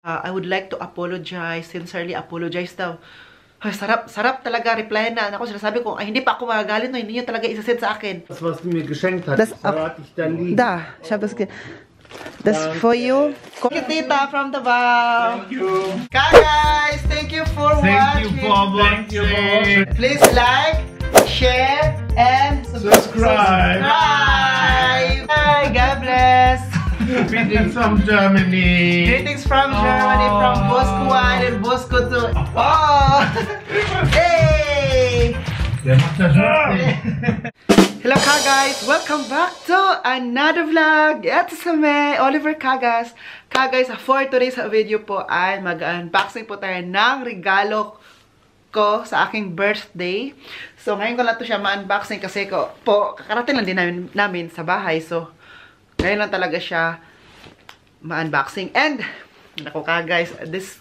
I would like to apologize, sincerely apologize daw. Ay, sarap talaga reply na. Ako sinasabi ko, ay hindi pa ako magagalit, no, hindi niyo talaga isasend sa akin. Das, was du mir geschenkt hast, Das verrate ich da lieb. Da, ich habe das for you. Thank you, Tita, from the bow. Thank you. Guys, thank you for watching. Thank you for watching. Please like, share, and Subscribe. Bye. God bless. Greetings from Germany. Greetings from Germany, from Bosco 1 and Bosco 2. Oh! Hey! Der macht das schon. Hello Kaguys! Welcome back to another vlog! Ito sa may Oliver Kagas. Kaguys, for today's video po ay mag-unboxing po tayo ng regalo ko sa aking birthday. So, ngayon ko lang ito siya ma-unboxing kasi kakarating lang din namin sa bahay. So, ngayon lang talaga siya ma-unboxing. And, nako ka guys, this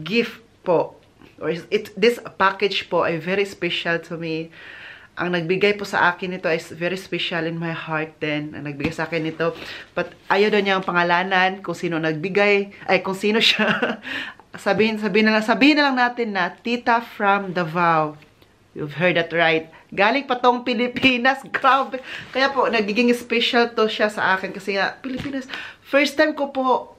gift po, or this package po ay very special to me. Ang nagbigay po sa akin nito is very special in my heart din. Ang nagbigay sa akin nito. But ayaw daw niya ang pangalanan kung sino nagbigay, ay kung sino siya. sabihin na lang natin na Tita from Davao. You've heard that right. Galing pa tong Pilipinas. Grabe. Kaya po, nagiging special to siya sa akin. Kasi nga, Pilipinas. First time ko po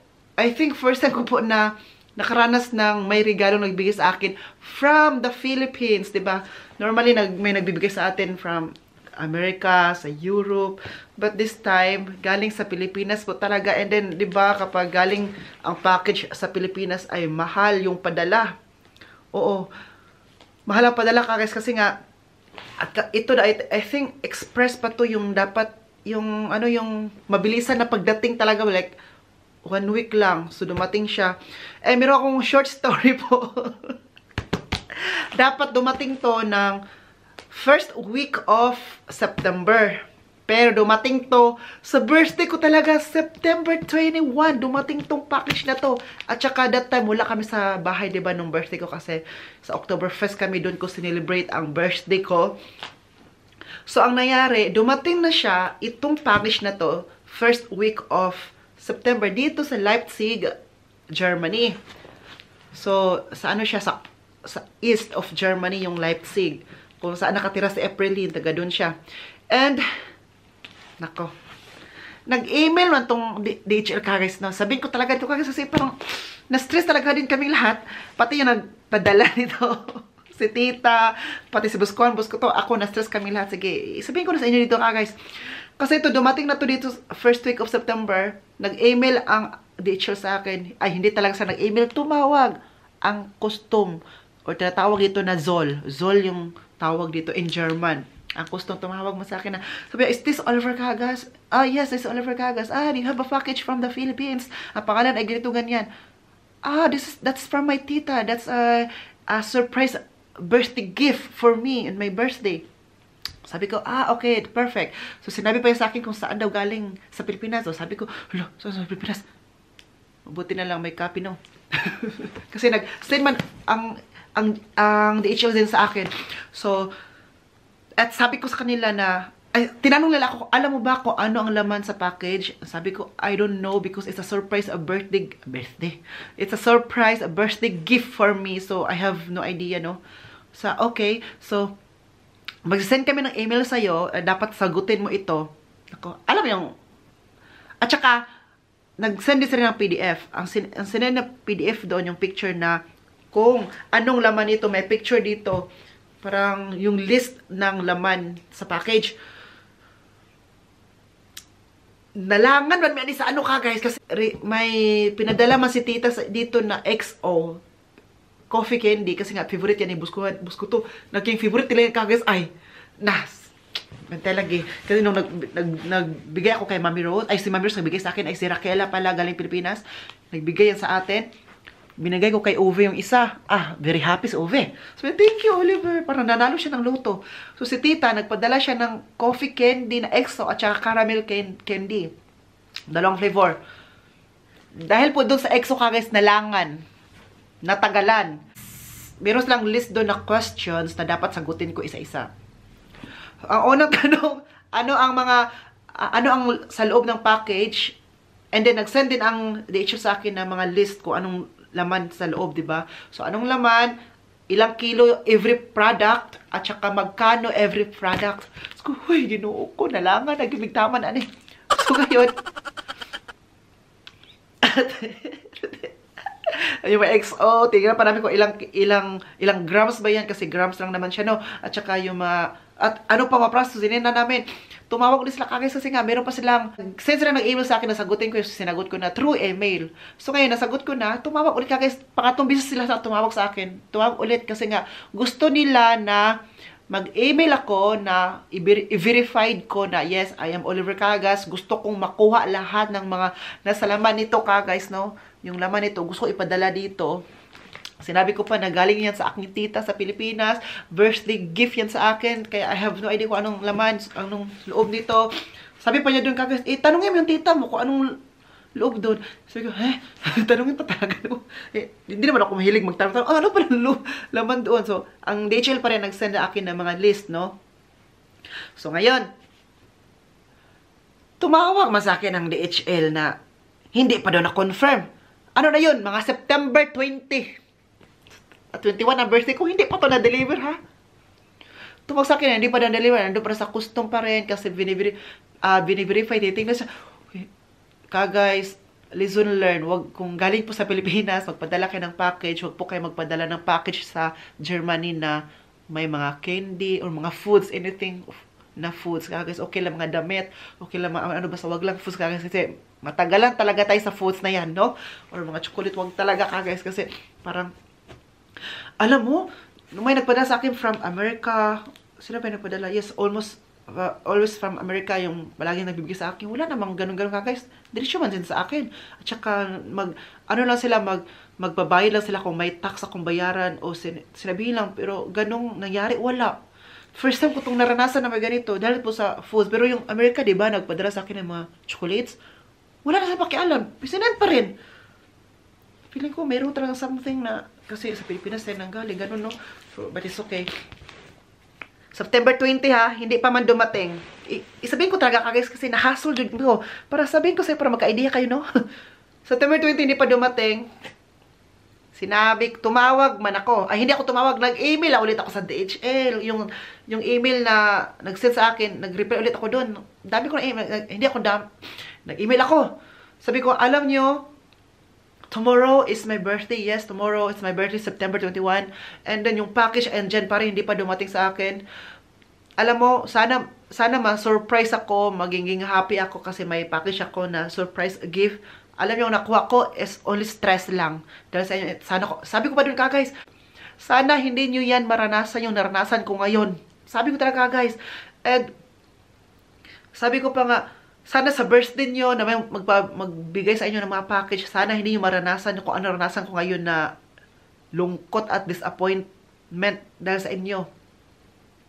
na nakaranas ng may regalo nagbigay sa akin from the Philippines. Diba? Normally, may nagbibigay sa atin from America, sa Europe. But this time, galing sa Pilipinas po talaga. And then, diba, kapag galing ang package sa Pilipinas ay mahal yung padala. Oo. Mahal ang padala guys kasi nga ito na, I think express pa to yung dapat yung mabilisan na pagdating talaga, like 1 week lang. So dumating siya. Eh meron akong short story po. Dapat dumating to ng first week of September. Pero dumating to sa birthday ko talaga, September 21. Dumating tong package na to. At saka that time, wala kami sa bahay, diba, nung birthday ko. Kasi sa Oktoberfest kami, doon ko sinelebrate ang birthday ko. So, ang nangyari, dumating na siya, itong package na to, first week of September, dito sa Leipzig, Germany. So, sa ano siya, sa east of Germany, yung Leipzig. Kung saan nakatira si Aprilin, taga doon siya. And nako. Nag-email man tong DHL Kagas na. Sabihin ko talaga ito Kagas kasi parang na-stress talaga din kaming lahat. Pati yung nagpadala nito. Si Tita, pati si Buskuan, Busko to. Ako na-stress kami lahat. Sige, sabihin ko na sa inyo dito Kagas. Kasi ito, dumating na to dito first week of September. Nag-email ang DHL sa akin. Ay, hindi talaga sa nag-email. Tumawag ang custom. Or tinatawag dito na Zoll. Zoll yung tawag dito in German. Ang custom tumawag mo sa akin na, sabi, is this Oliver Kagas? Ah, yes, this is Oliver Kagas. Ah, you have a package from the Philippines. Ang pangalan ay ganito ganyan. Ah, that's from my tita. That's a surprise birthday gift for me on my birthday. Sabi ko, okay, perfect. So, sinabi pa sa akin kung saan daw galing sa Pilipinas. So, sabi ko, hello, saan sa Pilipinas? Mabuti na lang may copy, no? Kasi nag-send man ang DHL din sa akin. So, at sabi ko sa kanila na, tinanong nila ako, alam mo ba kung ano ang laman sa package? Sabi ko, I don't know because it's a surprise, a birthday. It's a surprise, a birthday gift for me. So, I have no idea, no? So, okay. So, mag-send kami ng email sa'yo. Dapat sagutin mo ito. Ako, alam mo yung, at saka, nag-send din sila ng PDF. Ang sinend na PDF doon, yung picture na kung anong laman ito, may picture dito. Parang yung list ng laman sa package. Nalangan man may sa ano ka guys. Kasi may pinadala man si Tita dito na XO. Coffee candy. Kasi nga favorite yan ni Busko to. Naging favorite nila yung guys. Ay, bantay lagi. Kasi nung nagbigay ako kay Mami Rose. Ay, si Mami Rose nagbigay sa akin. Ay, si Raquela pala galing Pilipinas. Nagbigay yan sa atin. Binigay ko kay Ove yung isa. Very happy si Ove. So, thank you, Oliver. Parang nanalo siya ng loto. So, si Tita, nagpadala siya ng coffee candy na EXO at saka caramel candy. Dalawang flavor. Dahil po doon sa EXO guys, nalangan. Natagalan. Meron silang list doon na questions na dapat sagutin ko isa-isa. Ang unang tanong, ano ang sa loob ng package? And then, nag-send din ang DHL sa akin ng mga list kung anong laman sa loob, di ba? So, anong laman, ilang kilo every product, at saka magkano every product. So, huy, ginoo ko, nalangan, nagimigtaman, ano eh. So, ngayon, yung mga XO, tingnan pa namin kung ilang grams ba yan, kasi grams lang naman siya, no? At saka yung mga, at ano pa maprasto, sinina namin. Tumawag ulit sila kagay kasi nga, meron pa silang, since sila nag-email sa akin, nasagutin ko yung sinagot ko na through email. So ngayon, nasagot ko na, tumawag ulit kagay, pangatong bisis sila tumawag sa akin. Tumawag ulit kasi nga, gusto nila na mag-email ako na i-verified ko na, yes, I am Oliver Cagas. Gusto kong makuha lahat ng mga nasa laman nito, guys, no? Yung laman nito, gusto ko ipadala dito. Sinabi ko pa na galing yan sa aking tita sa Pilipinas. Birthday gift yan sa akin. Kaya I have no idea kung anong laman, anong loob nito. Sabi pa niya doon, guys, tanungin mo yung tita mo kung anong loob doon. Sabi ko, tanungin pa talaga. No? Hindi naman ako mahilig magtanong. Ano pa ng laman doon? So, ang DHL pa rin nag-send na akin ng mga list, no? So, ngayon, tumawag man sa akin ang DHL na hindi pa daw na-confirm. Ano na yun? Mga September 20. At 21 ang birthday ko, hindi pa to na-deliver, ha? Tumawag sa akin, hindi pa na-deliver. Nandun pa sa custom pa rin kasi biniverify. Titingnan siya. Guys, lesson learned. Wag, kung galing po sa Pilipinas, magpadala kayo ng package. Huwag po kayo magpadala ng package sa Germany na may mga candy or mga foods, anything na foods. Guys, okay lang mga damit. Okay lang mga ano, basta wag lang foods. Guys, kasi matagalan talaga tayo sa foods na yan, no? Or mga chocolate, wag talaga, guys. Kasi parang alam mo, may nagpadala sa akin from America. Sino ba yung nagpadala? Yes, always from America yung palaging nagbibigay sa akin. Wala namang ganun-ganun ka, guys. Diretso man din sa akin. At saka, ano lang sila, magbabayad lang sila kung may tax akong bayaran o sinabihin lang. Pero ganung nangyari, wala. First time ko itong naranasan na may ganito dahil po sa foods. Pero yung America, di ba, nagpadala sa akin ng mga chocolates. Wala na sa pakialam. Pisinend pa rin. Feeling ko, meron talaga something na kasi sa Pilipinas tayo nanggaling, ganun, no? So, but it's okay. September 20, ha? Hindi pa man dumating. Isabihin ko talaga, guys, kasi nahasol dyan ko. Para sabihin ko sa'yo, para magka-idea kayo, no? September 20, hindi pa dumating. Sinabi, tumawag man ako. Ay, hindi ako tumawag. Nag-email ulit ako sa DHL. Yung email na nag-send sa akin, nag-reply ulit ako doon. Dami ko na email. Hindi ako nag-email ako. Sabi ko, alam nyo, tomorrow is my birthday. Yes, tomorrow is my birthday, September 21. And then yung package andyan pa rin, hindi pa dumating sa akin. Alam mo, sana ma-surprise ako, magiging happy ako kasi may package ako na surprise gift. Alam niyo, nakuha ko is only stress lang. Dahil sa inyo, sabi ko pa dun guys, sana hindi niyo yan maranasan yung naranasan ko ngayon. Sabi ko talaga, guys. And sabi ko pa nga, sana sa birthday nyo na may magbigay sa inyo ng mga package, sana hindi nyo maranasan kung ano naranasan ko ngayon na lungkot at disappointment dahil sa inyo.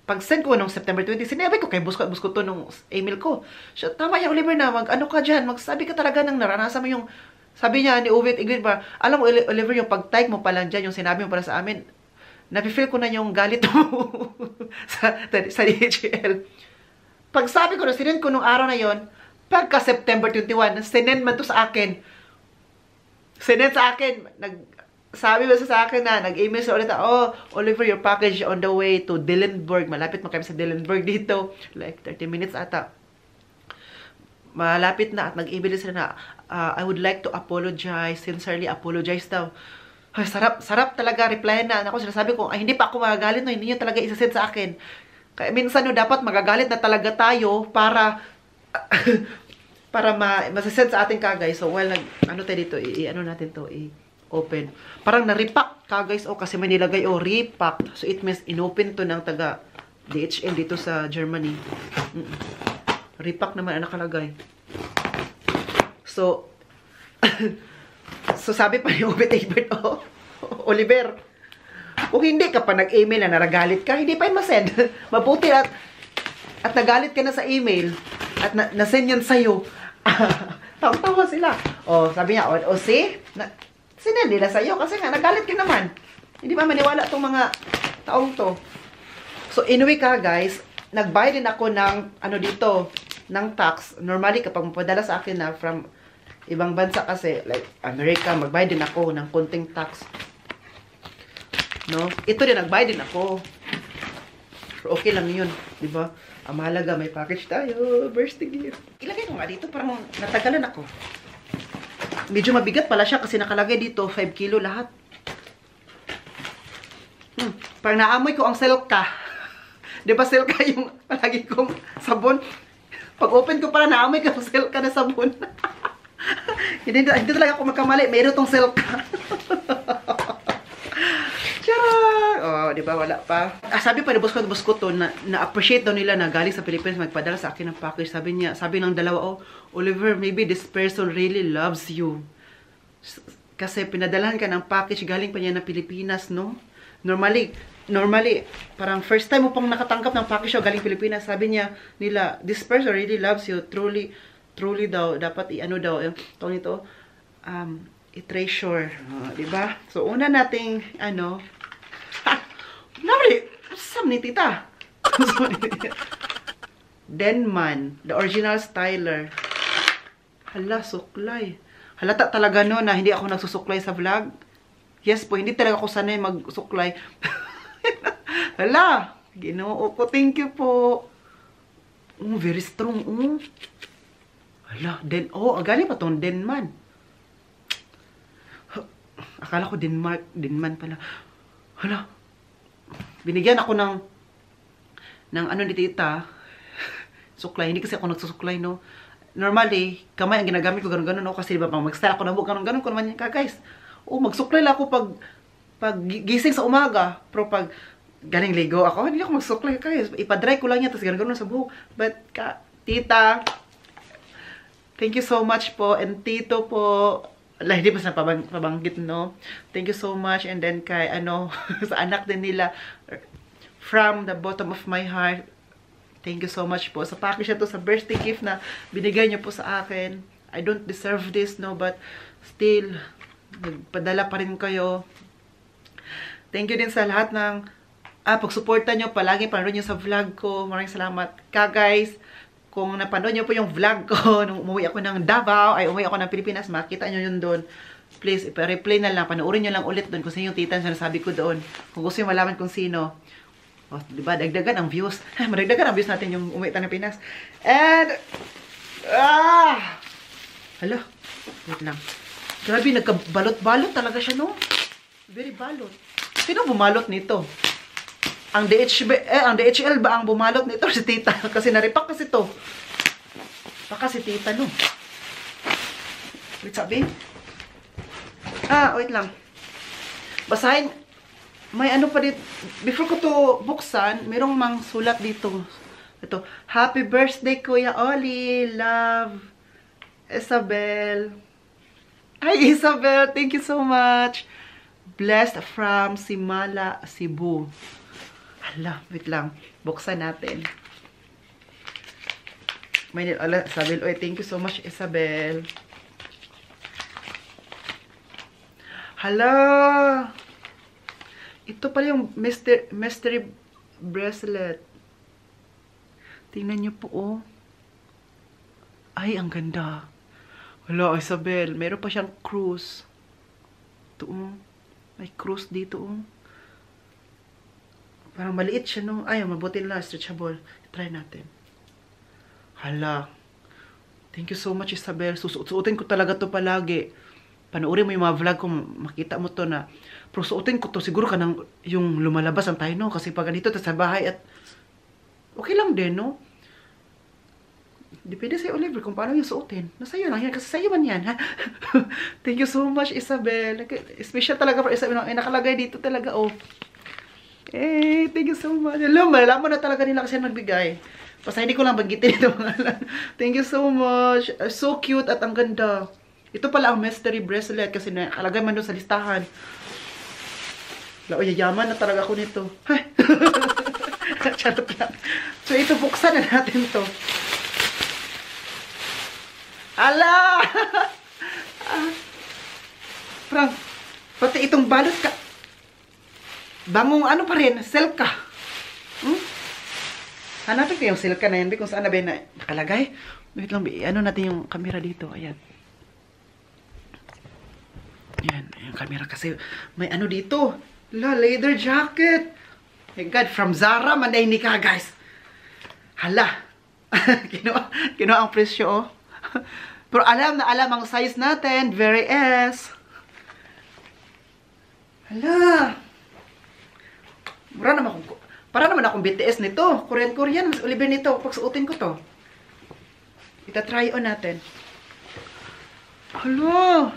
Pag-send ko nung September 20, sinabi ko kay busko to nung email ko. Siya, tama yan, Oliver, na ano ka dyan, magsabi ka talaga ng naranasan mo yung, sabi niya ni Uwit Igwin ba, alam mo, Oliver, yung pag-type mo pa lang dyan, yung sinabi mo pala sa amin, napifeel ko na yung galit mo sa DHL. Pag sabi ko na, sinend ko nung araw na yon, pagka September 21, sinend man to sa akin. Sinend sa akin, sabi ba sa akin na, nag-email sa ulit, oh, Oliver, your package on the way to Dillenburg. Malapit man kami sa Dillenburg dito. Like, 30 minutes ata. Malapit na at nag-email sila na, I would like to apologize, sincerely apologize daw. Ay, sarap talaga, reply na. Ako, sinasabi ko, ay, hindi pa ako magagalit, no, hindi nyo talaga isasend sa akin. Kaya minsan, no, dapat magagalit na talaga tayo para masasend sa ating kagay. So, well, ano tayo dito, ano natin to, open. Parang na-repack kagay, kasi may nilagay, repack. So, it means inopen to ng taga DHL dito sa Germany. Repack naman ang nakalagay. So, so sabi pa ni Ubit Oliver, kung hindi ka pa nag-email na naragalit ka, hindi pa yun masend. Mabuti at nagalit ka na sa email at nasend yan sa'yo. Tawa-tawa sila. Sabi niya, see? Sinend nila sa'yo kasi nga, nagalit ka naman. Hindi ba maniwala itong mga taong to? So, anyway ka, guys, nagbayad din ako ng, ano dito, ng tax. Normally, kapag mapadala sa akin na from Ibang bansa kasi, like America, magbayad din ako ng konting tax. No? Ito din, nagbayad din ako. Pero okay lang yun, di ba? Ang mahalaga, may package tayo. Birthday gift. Ilagay ko nga dito, parang natagalan ako. Medyo mabigat pala siya kasi nakalagay dito, 5 kilo lahat. Parang naamoy ko ang Silka. Di ba Silka yung palagi kong sabon? Pag open ko para naamoy ko ang Silka na sabon. hindi talaga ako magkamali. Mayroon tong Silka. Charot! Oh, di ba? Wala pa. Sabi pa ni boss ko to, na-appreciate daw nila na galing sa Philippines magpadala sa akin ng package. Sabi ng dalawa, Oliver, maybe this person really loves you. Kasi pinadalahan ka ng package galing pa niya ng Pilipinas, no? Normally, parang first time mo pang nakatanggap ng package galing Pilipinas. Sabi nila, this person really loves you. Truly daw, dapat i-ano daw, tawag nito, i-treasure. Diba? So, una nating, saan ni tita? Denman, the original styler. Hala, suklay. Halata talaga no na hindi ako nagsusuklay sa vlog. Yes po, hindi talaga ako sanay magsuklay. Hala, Ginoo ko, thank you po. Very strong. Hala, galing pa tong Denman. Akala ko Denman pala. Hala, binigyan ako ng ano ni tita, suklay. Hindi kasi ako nagsusuklay, no. Normally, kamay ang ginagamit ko ganun-ganun, no. Kasi diba, pang mag-style ako na ganun-ganun ko naman yan ka, guys. Magsuklay lang ako pag gising sa umaga. Pero pag galing ligo ako, hindi ako magsuklay, guys. Ipadry ko lang yan, tapos ganun-ganun sa buhok. But, tita, thank you so much po. And tito po, hindi pa sa pabanggit, no? Thank you so much. And then kay, sa anak din nila, from the bottom of my heart, thank you so much po. Sa package na to, sa birthday gift na binigay niyo po sa akin. I don't deserve this, no? But still, nagpadala pa rin kayo. Thank you din sa lahat ng pagsuporta nyo. Palagi panood nyo sa vlog ko. Maraming salamat. Guys, kung napanood nyo po yung vlog ko, nung umuwi ako ng Davao, umuwi ako ng Pilipinas, makita nyo yun doon. Please, ipa-replay na lang. Panoorin nyo lang ulit doon kung sino yung tita na sabi ko doon. Kung gusto nyo malaman kung sino. Diba? Dagdagan ang views. Madagdagan ang views natin yung umuwi tayo ng Pinas. And, hala, wait lang. Grabe, nagkabalot-balot talaga siya, no? Very balot. Sino bumalot nito? Ang DHL ba ang bumalot nito? Si tita. Kasi naripak kasi to. Baka si tita, no? Wait, sabi? Wait lang. Basahin. May ano pa dito. Before ko to buksan, mayroong mang sulat dito. Ito. Happy birthday, Kuya Oli. Love. Isabel. Hi, Isabel. Thank you so much. Blessed from Simala, Cebu. Hala, wait lang. Buksan natin. Isabel. Oy, thank you so much, Isabel. Hala. Ito pala yung mystery bracelet. Tingnan niyo po, oh. Ay, ang ganda. Hala, Isabel. Meron pa siyang cruise. Ito, oh. May cruise dito, oh. Parang maliit siya, no? Ay, mabuti lang. Stretchable. Try natin. Hala. Thank you so much, Isabel. Susuotin ko talaga to palagi. Panoorin mo yung mga vlog ko. Makita mo to na. Pero suotin ko to. Siguro ka nang yung lumalabas ang tayo, no? Kasi pag ganito, sa bahay at okay lang din, no? Depende sa'yo, Oliver, kung paano yung suotin. Nasa'yo lang yan. Kasi sa'yo man yan, ha? Thank you so much, Isabel. Special talaga for Isabel. Ay, nakalagay dito talaga, oh. Eh, thank you so much. Alam, malalaman na talaga nila kasi magbigay. Basta hindi ko lang banggitin ito mga. Thank you so much. So cute at ang ganda. Ito pala ang mystery bracelet kasi nakalagay man doon sa listahan. Yayaman na talaga ako nito. Charot lang. So, ito, buksan na natin to. Ala! Parang, pati itong balot ka. Bangong ano pa rin, Silka. Hanapin ko yung Silka na yan, kung saan na ba na nakalagay. Wait lang, ano natin yung camera dito, ayan. yung camera kasi may ano dito. Leather jacket. My God, from Zara man ni ka, guys. Hala. Kinuha ang presyo, oh. Pero alam na alam ang size natin. Very S. Hala. Para naman akong BTS nito. Korean. Mas Oliver nito. Pagsuotin ko to. Ita-try on natin. Hala.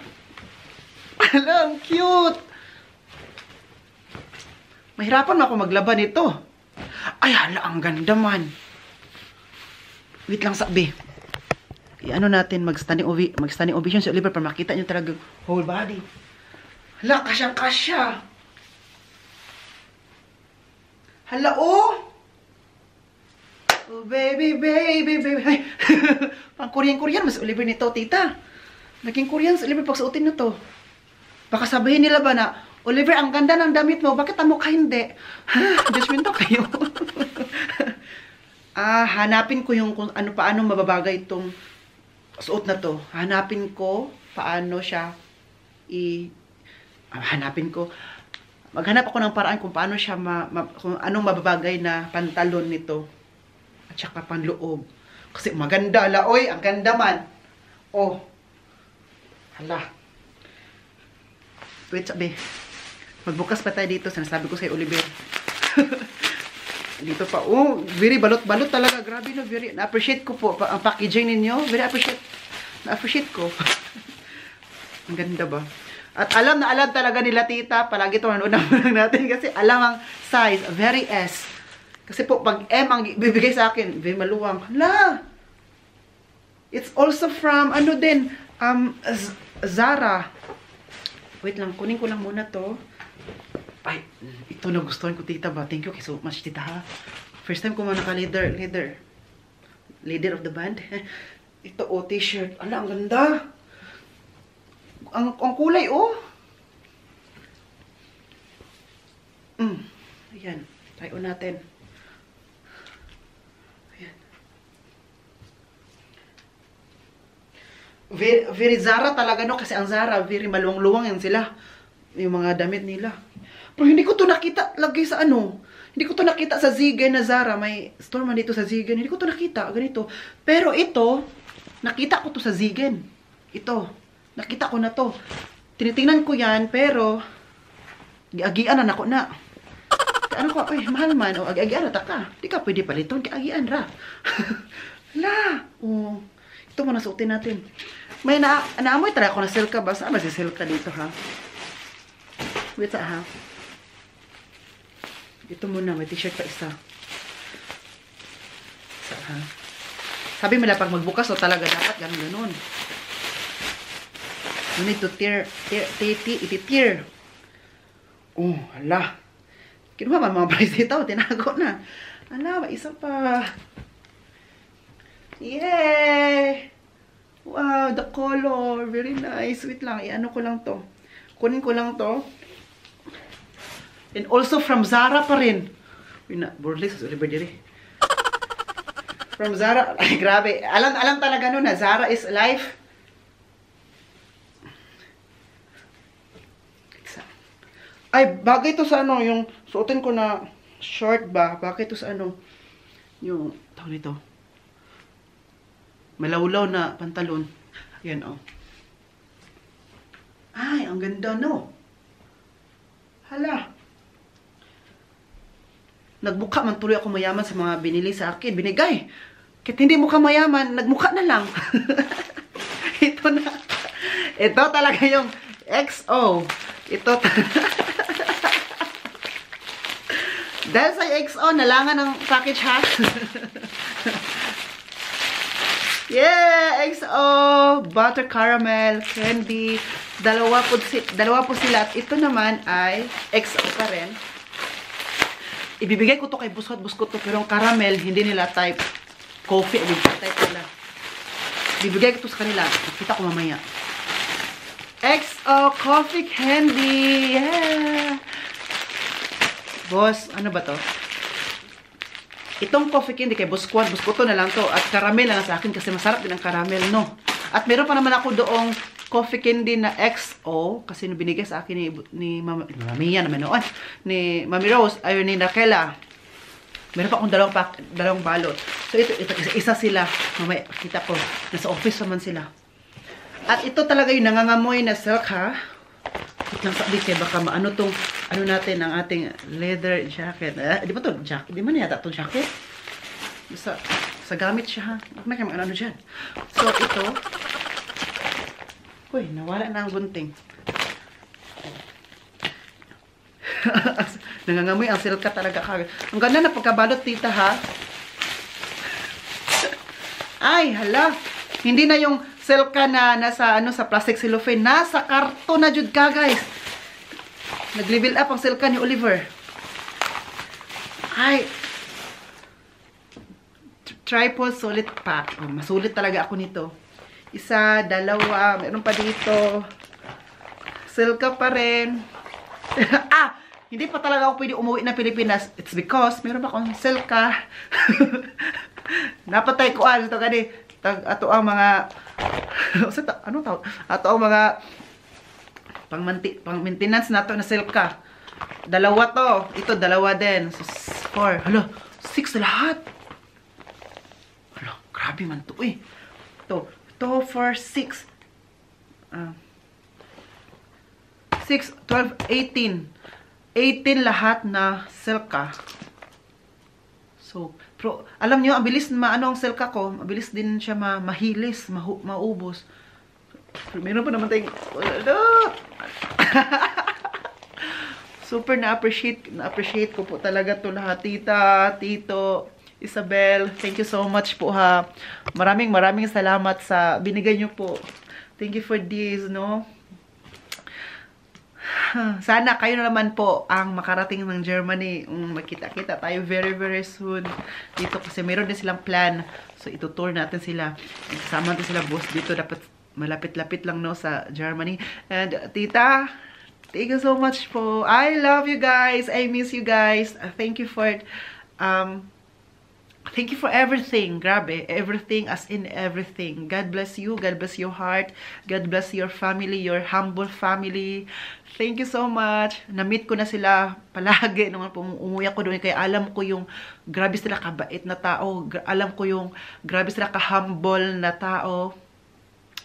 Hala, ang cute. Mahirapan ako maglaban ito. Ay, hala, ang ganda man. Wait lang, sabi. I-ano natin, mag-standing ovation si Oliver para makita nyo talaga whole body. Hala, kasyang-kasya. Hala, oh! Oh, baby. Ay, pang Korean, mas Oliver nito, tita. Naging Korean si Oliver pag suotin na to. Baka sabihin nila ba na, Oliver, ang ganda ng damit mo, bakit ang mukha hindi? Judgmental kayo. Hanapin ko yung kung paano mababagay itong suot na to. Hanapin ko paano siya maghanap ako ng paraan kung paano siya kung anong mababagay na pantalon nito. At saka panloob. Kasi maganda, laoy, ang ganda man. Oh. Hala. Wait, sabi. Magbukas pa tayo dito. Sinasabi ko kay Oliver. Dito pa. Oh, very balot-balot talaga. Grabe no. Very, na-appreciate ko po. Ang packaging ninyo. Very na-appreciate ko. Ang ganda ba? At alam na alam talaga nila tita. Palagi ito nanood lang natin. Kasi alam ang size. Very S. Kasi po, pag M ang bibigay sa akin, very maluwang. Hala! It's also from, ano din, Zara. Wait lang, kunin ko lang muna to. Ay, ito na gustuhan ko, tita ba? Thank you so much, tita, ha? First time ko man naka-leather of the band. Ito, oh, t-shirt. Ala, ang ganda. Ang kulay, oh. Ayan. Try-on natin. Ayan. Very Zara talaga, no? Kasi ang Zara, very maluwang-luwang yan sila. Yung mga damit nila. Pero hindi ko to nakita lagi sa ano. Hindi ko to nakita sa Zigen na Zara. May store man dito sa Zigen. Hindi ko to nakita. Ganito. Pero ito, nakita ko to sa Zigen. Ito. Nakita ko na to. Tinitingnan ko yan, pero giagian na ako na. Ano ko, ay, mahal man. O, agian na taka. Di ka pwede paliton. Agian ra. Hala. O, ito mo nasuotin natin. May naamoy talaga ako na silka ba? Saan ba si silka dito, ha? Wait sa, ha? Ito muna, may t-shirt pa isa. Ha? Sabi mo na pag magbukas, o talaga dapat ganun. You need to iti-tear. Oh, hala. Kinuha man mga price dito, tinago na. Hala, isa pa. Yay! Wow, the color. Very nice. Wait lang, i-ano ko lang to. Kunin ko lang to. And also from Zara pa rin. Burles, Oliver diri. From Zara. Ay, grabe. Alam talaga nun na Zara is life. Ay, bagay to sa ano, yung suotin ko na short ba? Bagay to sa ano, yung, tawag nito. Malawlaw na pantalon. Ayan, oh. Ay, ang ganda, no? Hala. Nagmukha man tuloy ako mayaman sa mga binili sa akin. Binigay. Kahit hindi mukha mayaman, nagmukha na lang. Ito na. Ito talaga yung XO. Ito dahil sa XO, nalangan ng package, ha? Yeah! XO! Butter caramel, candy. Dalawa po sila. At ito naman ay XO pa rin. Ibibigay ko to kay Buskot to, pero ang caramel, hindi nila type coffee. Type nila. Ibibigay ko to sa kanila. Kita ko mamaya. XO coffee candy. Yeah! Boss, ano ba to? Itong coffee candy kay Buskot to na lang to. At caramel na sa akin kasi masarap din ang caramel, no? At meron pa naman ako doong coffee candy na XO. Kasi binigay sa akin ni Mama Mia naman noon. Ni Mami Rose, ayun ni Nakela. Meron pa akong dalawang balot. So, ito isa sila. Mamaya, kita ko. Nasa office naman sila. At ito talaga yung nangangamoy na silk, ha? Wait lang sabi kaya baka maano tong, ano natin, ang ating leather jacket. Di ba to? Di man yata itong jacket? Sa gamit siya, ha? Huwag na kayo ano dyan. So, ito. Uy, nawala na ang gunting. Nangangamoy ang silka talaga. Ang ganda na pagkabalot, tita, ha? Ay, hala. Hindi na yung silka na nasa sa plastic cellophane. Nasa karton na jud ka, guys. Nag-level up ang silka ni Oliver. Ay. Triple solid pack. Oh, masulit talaga ako nito. Isa, dalawa, meron pa dito. Silka pa rin. Hindi pa talaga ako pwede umuwi na Pilipinas. It's because meron pa akong silka. Napatay ko ito gani. Ato ang mga ano tawag? Ato ang mga pang maintenance nato na silka. Dalawa to. Ito dalawa din. So, 4. Hala, 6 lahat. Hala, grabe man to eh. Ito 4, 6. 6, 12, 18. 18 lahat na silka. So, pero alam niyo, ang bilis maano ang silka ko, mabilis din siya mahilis, maubos. Meron pa naman tayong super na-appreciate ko po talaga to lahat. Tita, Tito, Isabel, thank you so much po ha. Maraming salamat sa binigay niyo po. Thank you for this, no? Sana kayo na naman po ang makarating ng Germany. Magkita-kita tayo very soon dito kasi meron din silang plan. So itutour natin sila. Kasama natin sila boss dito. Dapat malapit-lapit lang no sa Germany. And tita, thank you so much po. I love you guys. I miss you guys. Thank you for thank you for everything. Grabe. Everything as in everything. God bless you. God bless your heart. God bless your family. Your humble family. Thank you so much. Na-meet ko na sila palagi nung umuwi ako doon. Kaya alam ko yung grabe sila kabait na tao. Alam ko yung grabe sila ka-humble na tao.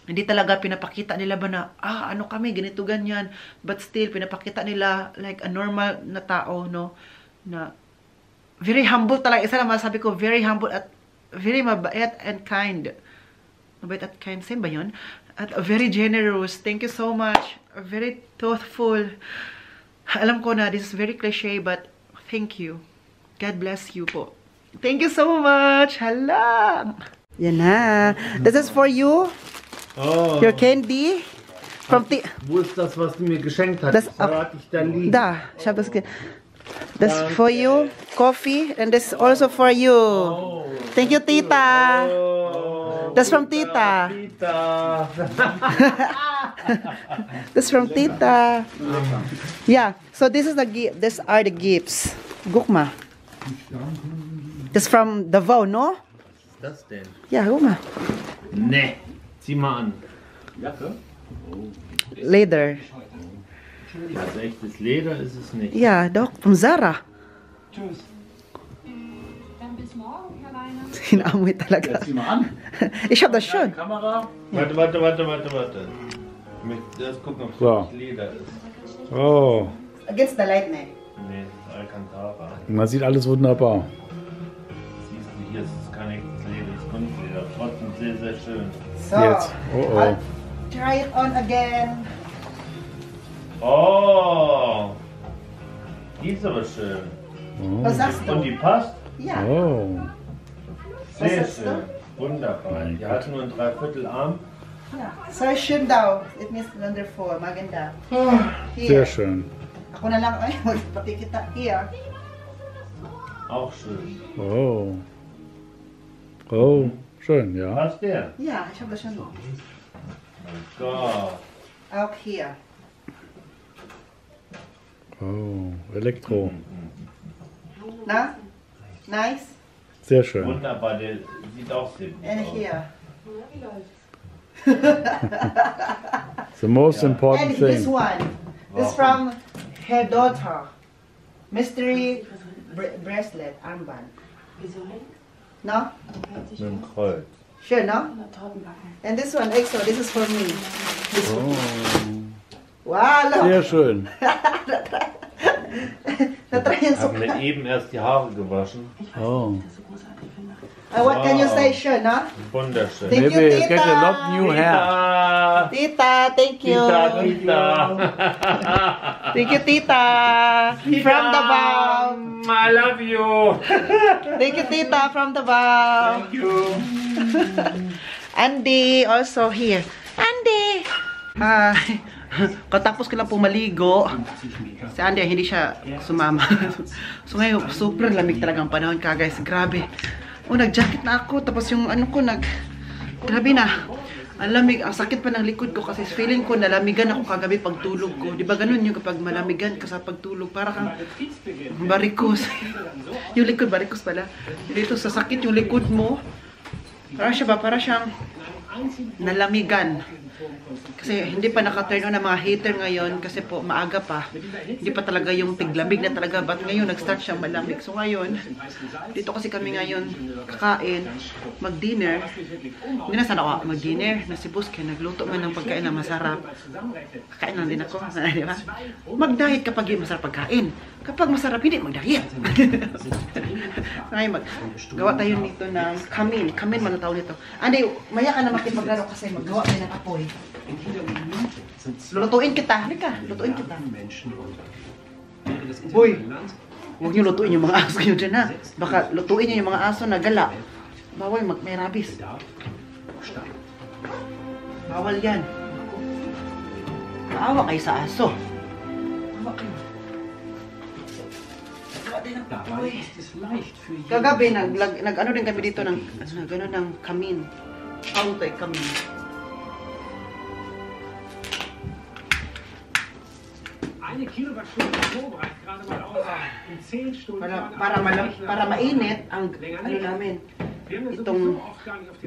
Hindi talaga pinapakita nila ba na, ano kami, ganito, ganyan. But still, pinapakita nila like a normal na tao, no? Na very humble talaga. Isa lang masabi ko, very humble at very mabait and kind. Mabait at kind. Same ba yun? At very generous. Thank you so much. Very thoughtful. Alam ko na, this is very cliche, but thank you. God bless you po. Thank you so much. Hala. Yan na. This is for you. Oh. Your candy. From Wo ist das, was du mir geschenkt hast? Das hatte ich da liegen. Da. Ich habe das That's for you. Coffee. And this is also for you. Oh. Thank you, Tita. Oh, That's from Tita. Tita. That's from Tita. Yeah. So this is the gift. These are the gifts. Guck mal. Das from Davao, no? Was ist das denn? Ja, guck mal. Ne. Zieh mal an. Jacke? Leather. Also echtes Leder ist es nicht. Ja, doch. Von Zara. Tschüss. Dann bis morgen, Herr Leiner. Hinaamoy talaga. Zieh mal an. Ich hab das schon. Kamera. Warte. Ich möchte erst gucken, ob es So. wirklich Leder ist. Oh, Against the light, ne? Nee, das ist Alcantara. man sieht alles wunderbar. Siehst du, hier ist es kein echtes Leder, es ist Kunstleder. Trotzdem sehr, sehr schön. So, Jetzt. Oh, I'll oh. try it on again. Oh! Die ist aber schön. Was sagst Und du? die passt? Ja. Oh. Sehr sagst du? schön. Wunderbar. Mein Die Gott. hat nur einen Dreiviertelarm. Ja. So schön daw. It means wonderful. Maganda. Sehr schön. Ako na lang. Ay, pati kita. Here. Auch schön. Oh. Oh, schön, ja. Passt der? Ja, ich habe das schon. Mein Gott. Auch hier. Oh, Elektro. Na? Nice? Sehr schön. Wunderbar, der sieht auch sehr gut And aus. here. The most And important this thing. one. This from her daughter. Mystery bracelet, armband. No? Mit dem Kreuz. Sure, no? And this one extra, this is for me. Oh, Wow, look. sehr schön. Ich habe mir eben erst die Haare gewaschen. Oh, What can you say, sure, no? Wunderschön. Thank you, maybe get a Tita. lot new hair. Tita, thank you. Thank you, Tita. From the bomb. I love you. Thank you, Tita, from the bomb. Thank you. Andy, also here. Andy! Hi. Katapos ko lang pumaligo. Si Andy, hindi siya sumama. So ngayon, super lamig talaga ang panahon ka, guys. Grabe. Oh, nag-jacket na ako. Tapos yung ano ko, grabe na. Ang lamig. Ang sakit pa ng likod ko kasi feeling ko nalamigan ako kagabi pagtulog ko. Di ba ganun yung kapag malamigan ka sa pagtulog? Para kang barikos. Yung likod, barikos pala. Dito sa sakit yung likod mo. Para siyang nalamigan. Kasi hindi pa naka-turn on ang mga heater ngayon kasi po maaga pa. Hindi pa talaga yung tiglamig na talaga. But ngayon nag-start siyang malamig. So ngayon, dito kasi kami ngayon kakain, mag-dinner. Hindi na sana ako mag-dinner. Na si Boss kaya nagluto man ng pagkain na masarap. Kakain lang din ako. Di ba? Mag-diet kapag yung masarap pagkain. Kapag masarap, hindi mag-diet. Ngayon, gawa tayo nito ng kamin. Kamin man ang tawag nito. Andy, maya ka na makipaglaro kasi maggawa tayo ng apoy. Lulutuin kita. Halika, lutuin kita. Uy, huwag niyo lutuin yung mga aso nyo dyan ha. Baka lutuin niyo yung mga aso na gala. Bawal, may rabies. Bawal yan. Maawa kayo sa aso. Maawa kayo. Kagabi, nag-ano din kami dito ng kamin. Ano tayo kamin? Eine Kilowattstunde Strom reicht gerade mal aus. In 10 Stunden. Para mainit ang ano namin. Itong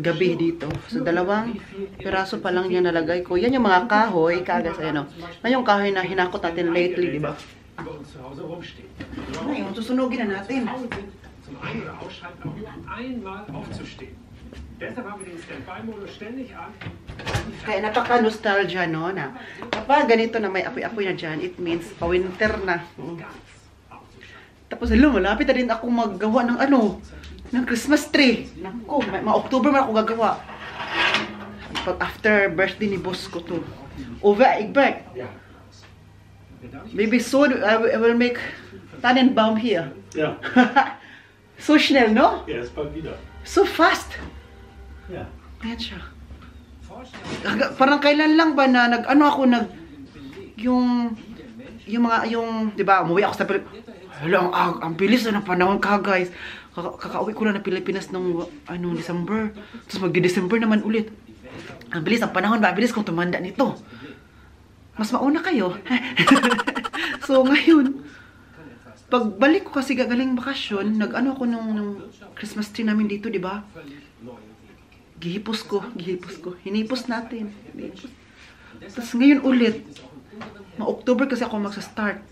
gabi dito. So, 2 piraso pa lang yan nalagay ko. Yan yung mga kahoy, kagas, ano. Yan yung kahoy na hinakot natin lately, di ba? Ngayon, susunugin na natin. Zum Ein- oder Ausschalten auch nur einmal aufzustehen. Deshalb haben wir den Standby-Modus ständig an. Kaya napaka-nostalgia, no? Na kapag ganito na may apoy-apoy na dyan, it means pa-winter na. Tapos, malapit na din ako maggawa ng ano, ng Christmas tree. Naku, ma-October man ako gagawa. After birthday ni boss ko to. Over, Egbert. Maybe soon I will make Tannenbaum here. Ja. So schnell, no? Er ist bald wieder. So fast. Ja. Ayan siya. Parang kailan lang ba na yung 'di ba, umuwi ako sa Hala, ang bilis na ng panahon ka, guys. Kakauwi ko na ng Pilipinas nung December. Tapos mag-December naman ulit. Ang bilis ang panahon ba? Ang bilis kong tumanda nito. Mas mauna kayo. So ngayon, pagbalik ko kasi gagaling bakasyon, nag-ano ako nung Christmas tree namin dito, 'di ba? Gihipos ko. Hinipos natin. Tapos ngayon ulit, ma-October kasi ako magsa-start.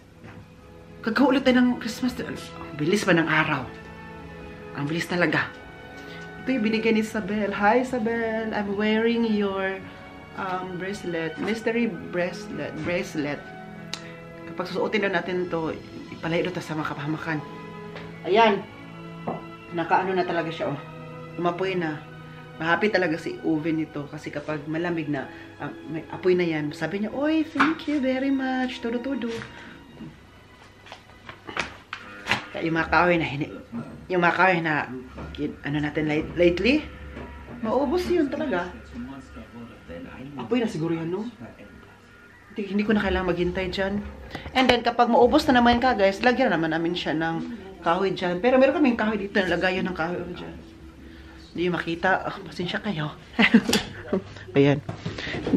Gagawa ulit tayo ng Christmas tree. Ang bilis ba ng araw? Ang bilis talaga. Ito yung binigay ni Isabel. Hi, Isabel. I'm wearing your bracelet. Mystery bracelet. Kapag susuotin na natin to, ipalayo ito sa mga kapahamakan. Ayan. Nakaano na talaga siya, oh. Umapoy na. Mahappy talaga si oven nito kasi kapag malamig na, may apoy na yan. Sabi niya, oy, thank you very much. Todo-todo. Yung mga kahoy na ano natin lately, maubos yun talaga. Apoy na siguro yan, no? Hindi ko na kailangan maghintay dyan. And then, kapag maubos na naman ka, guys, lagyan naman namin siya ng kahoy dyan. Pero meron kaming kahoy dito, nalagayan ng kahoy dyan. Hindi yung makita. Pasensya kayo. Ayan.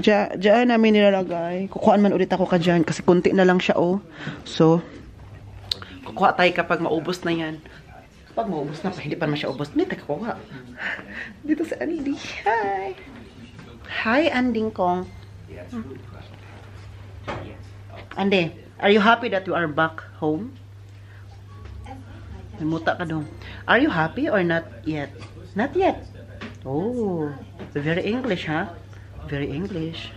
Diyan namin nilalagay. Kukuhaan man ulit ako ka dyan kasi kunti na lang siya, oh. So, kukuha tayo kapag maubos na yan. Kapag maubos na pa, hindi pa naman siya ubos. Hindi tayo kukuha. Dito sa Andy. Hi! Hi, Anding Kong. Ande, are you happy that you are back home? Namuta ka dong. Are you happy or not yet? Not yet. Oh, very English, huh? Very English.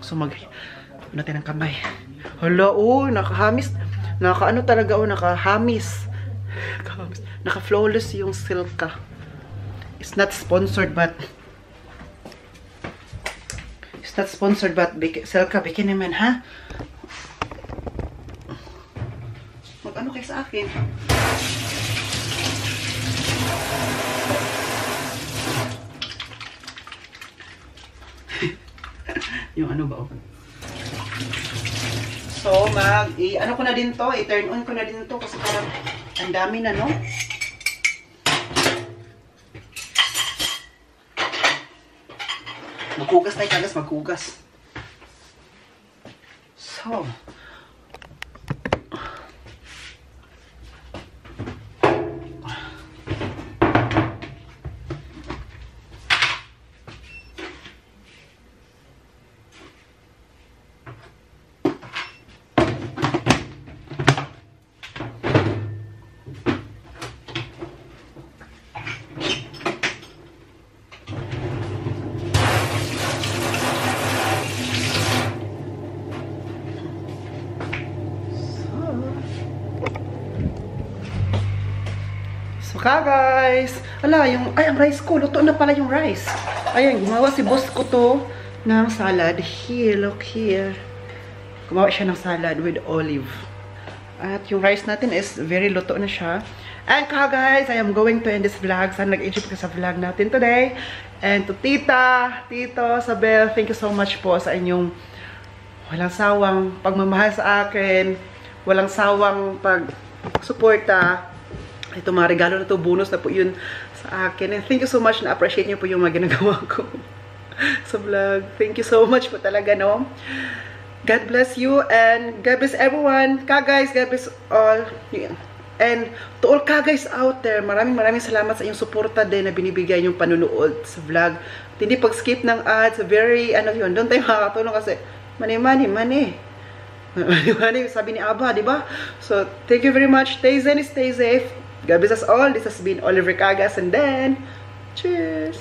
So natin ang kamay. Hala, oh, nakahamis. Nakaano talaga, oh, nakahamis. Naka-flawless yung Silka. It's not sponsored but Silka Bikini Man, ha? Mag-ano kayo sa akin? Yung ano ba, oh? So, ano ko na din to, i-turn on ko na din to kasi parang ang dami na, no? Maghugas tayo, kagas, maghugas. So, guys! Ala, ang rice ko. Luto na pala yung rice. Ayan, gumawa si boss ko to ng salad. Here, look here. Gumawa siya ng salad with olive. At yung rice natin is very luto na siya. And guys, I am going to end this vlog. Sana nag-enjoy ka sa vlog natin today. And to Tita, Tito, Sabel, thank you so much po sa inyong walang sawang pagmamahal sa akin. Walang sawang pag-suporta. Ito mga regalo na to, bonus na po yun sa akin. And thank you so much, na-appreciate niyo po yung mga ginagawa ko sa vlog. Thank you so much po talaga, no? God bless you and God bless everyone. Guys, God bless all. And to all guys out there, maraming salamat sa inyong suporta din na binibigay yung panunood sa vlog. At hindi pag-skip ng ads, very, ano yun, doon tayo makakatulong kasi money. Sabi ni Abba, di ba? So, thank you very much. Stay zen, stay safe. God bless us all. This has been Oliver Cagas and then, cheers!